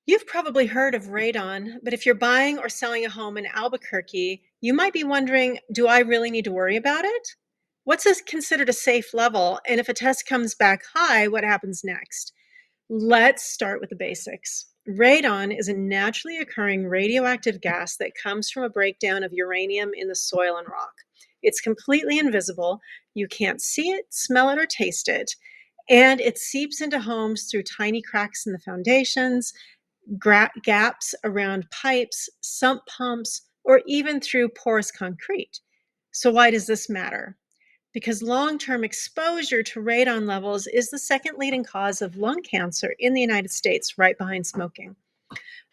You've probably heard of radon, but if you're buying or selling a home in Albuquerque, you might be wondering, do I really need to worry about it? Considered a safe level? And if a test comes back high, what happens next? Let's start with the basics. Radon is a naturally occurring radioactive gas that comes from a breakdown of uranium in the soil and rock. It's completely invisible. You can't see it, smell it, or taste it. And it seeps into homes through tiny cracks in the foundations, gaps around pipes, sump pumps, or even through porous concrete. So, why does this matter? Because long term exposure to radon levels is the second leading cause of lung cancer in the United States, right behind smoking.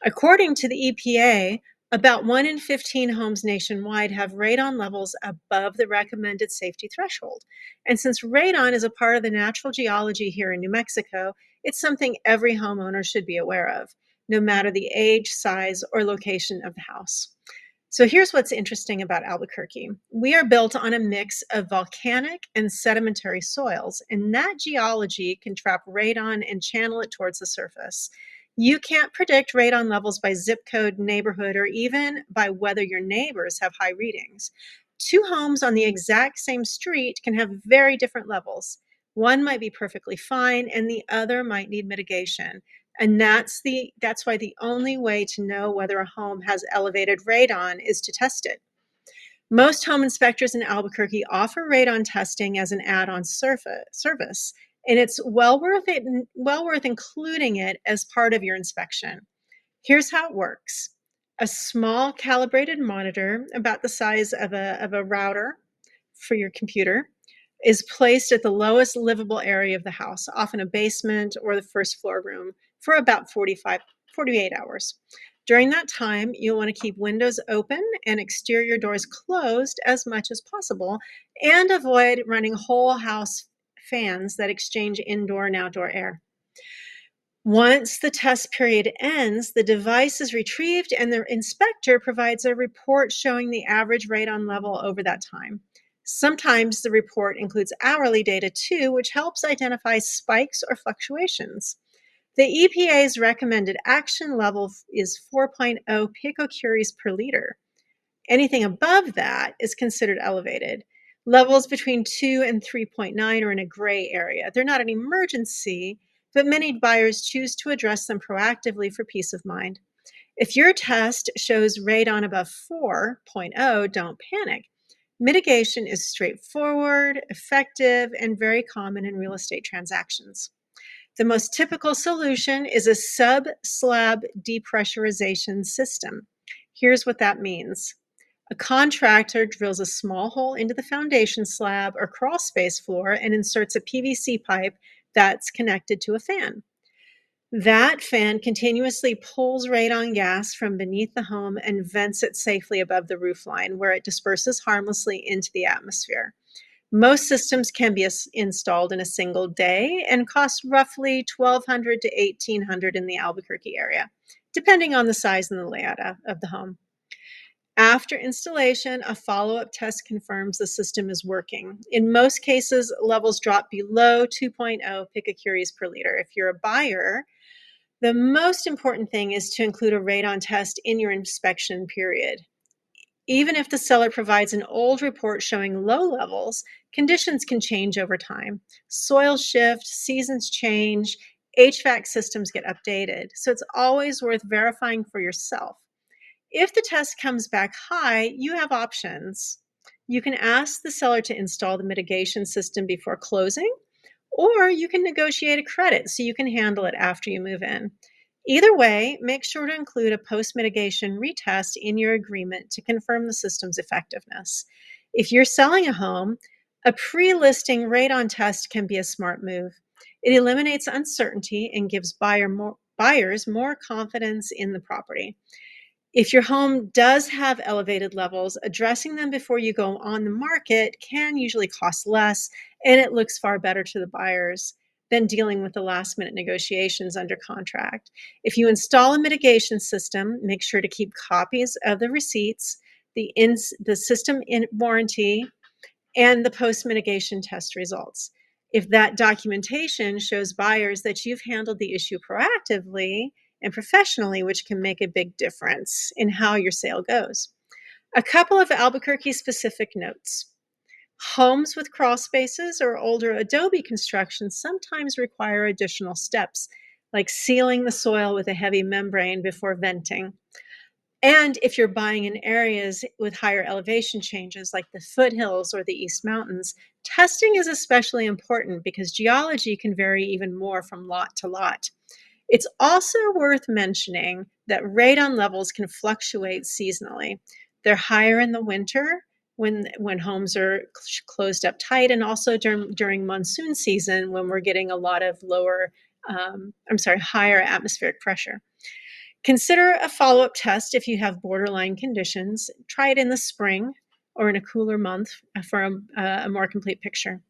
According to the EPA, about 1 in 15 homes nationwide have radon levels above the recommended safety threshold. And since radon is a part of the natural geology here in New Mexico, it's something every homeowner should be aware of, no matter the age, size, or location of the house. So here's what's interesting about Albuquerque. We are built on a mix of volcanic and sedimentary soils, and that geology can trap radon and channel it towards the surface. You can't predict radon levels by zip code, neighborhood, or even by whether your neighbors have high readings. Two homes on the exact same street can have very different levels. One might be perfectly fine, and the other might need mitigation. And that's why the only way to know whether a home has elevated radon is to test it. Most home inspectors in Albuquerque offer radon testing as an add-on service, and it's well worth including it as part of your inspection. Here's how it works. A small calibrated monitor, about the size of a router for your computer, is placed at the lowest livable area of the house, often a basement or the first floor room, for about 48 hours. During that time, you'll want to keep windows open and exterior doors closed as much as possible, and avoid running whole house fans that exchange indoor and outdoor air. Once the test period ends, the device is retrieved and the inspector provides a report showing the average radon level over that time. Sometimes the report includes hourly data too, which helps identify spikes or fluctuations. The EPA's recommended action level is 4.0 picocuries per liter. Anything above that is considered elevated. Levels between 2 and 3.9 are in a gray area. They're not an emergency, but many buyers choose to address them proactively for peace of mind. If your test shows radon above 4.0, don't panic. Mitigation is straightforward, effective, and very common in real estate transactions. The most typical solution is a sub-slab depressurization system. Here's what that means. A contractor drills a small hole into the foundation slab or crawl space floor and inserts a PVC pipe that's connected to a fan. That fan continuously pulls radon gas from beneath the home and vents it safely above the roofline, where it disperses harmlessly into the atmosphere. Most systems can be installed in a single day and cost roughly $1,200 to $1,800 in the Albuquerque area, depending on the size and the layout of the home. After installation, a follow-up test confirms the system is working. In most cases, levels drop below 2.0 picocuries per liter. If you're a buyer, the most important thing is to include a radon test in your inspection period. Even if the seller provides an old report showing low levels, conditions can change over time. Soil shift, seasons change, HVAC systems get updated. So it's always worth verifying for yourself. If the test comes back high, you have options. You can ask the seller to install the mitigation system before closing, or you can negotiate a credit so you can handle it after you move in. Either way, make sure to include a post-mitigation retest in your agreement to confirm the system's effectiveness. If you're selling a home, a pre-listing radon test can be a smart move. It eliminates uncertainty and gives buyers more confidence in the property. If your home does have elevated levels, addressing them before you go on the market can usually cost less, and it looks far better to the buyers than dealing with the last minute negotiations under contract. If you install a mitigation system, make sure to keep copies of the receipts, the system in warranty, and the post mitigation test results. If that documentation shows buyers that you've handled the issue proactively and professionally, which can make a big difference in how your sale goes. A couple of Albuquerque specific notes. Homes with crawl spaces or older adobe constructions sometimes require additional steps, like sealing the soil with a heavy membrane before venting. And if you're buying in areas with higher elevation changes like the foothills or the East Mountains, testing is especially important because geology can vary even more from lot to lot. It's also worth mentioning that radon levels can fluctuate seasonally. They're higher in the winter when homes are closed up tight, and also during monsoon season when we're getting a lot of higher atmospheric pressure. Consider a follow up test if you have borderline conditions. Try it in the spring or in a cooler month for a more complete picture.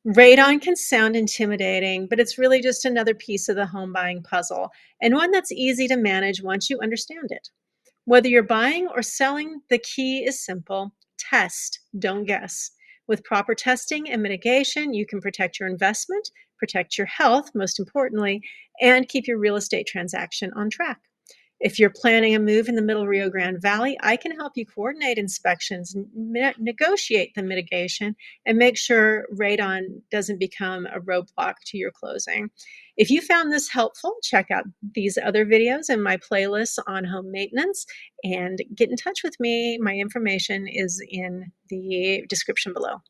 Radon can sound intimidating, but it's really just another piece of the home buying puzzle, and one that's easy to manage once you understand it. Whether you're buying or selling, the key is simple: test, don't guess. With proper testing and mitigation, you can protect your investment, protect your health, most importantly, and keep your real estate transaction on track. If you're planning a move in the Middle Rio Grande Valley, I can help you coordinate inspections, negotiate the mitigation, and make sure radon doesn't become a roadblock to your closing. If you found this helpful, check out these other videos in my playlists on home maintenance and get in touch with me. My information is in the description below.